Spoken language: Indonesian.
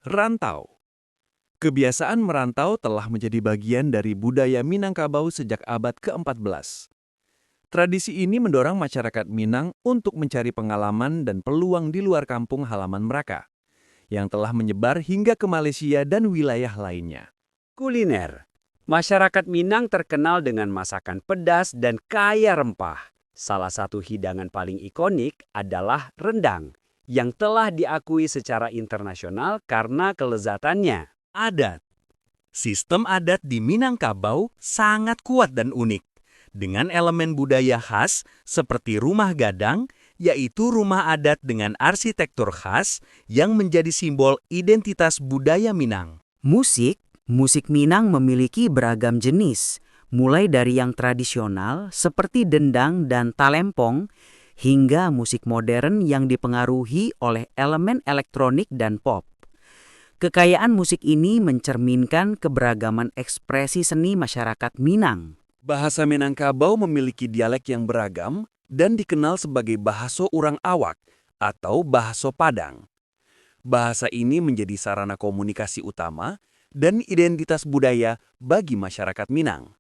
Rantau. Kebiasaan merantau telah menjadi bagian dari budaya Minangkabau sejak abad ke-14. Tradisi ini mendorong masyarakat Minang untuk mencari pengalaman dan peluang di luar kampung halaman mereka, yang telah menyebar hingga ke Malaysia dan wilayah lainnya. Kuliner. Masyarakat Minang terkenal dengan masakan pedas dan kaya rempah. Salah satu hidangan paling ikonik adalah rendang, yang telah diakui secara internasional karena kelezatannya. Adat. Sistem adat di Minangkabau sangat kuat dan unik, dengan elemen budaya khas seperti rumah gadang, yaitu rumah adat dengan arsitektur khas yang menjadi simbol identitas budaya Minang. Musik Minang memiliki beragam jenis, mulai dari yang tradisional seperti dendang dan talempong, hingga musik modern yang dipengaruhi oleh elemen elektronik dan pop. Kekayaan musik ini mencerminkan keberagaman ekspresi seni masyarakat Minang. Bahasa Minangkabau memiliki dialek yang beragam dan dikenal sebagai bahasa urang awak atau bahasa Padang. Bahasa ini menjadi sarana komunikasi utama dan identitas budaya bagi masyarakat Minang.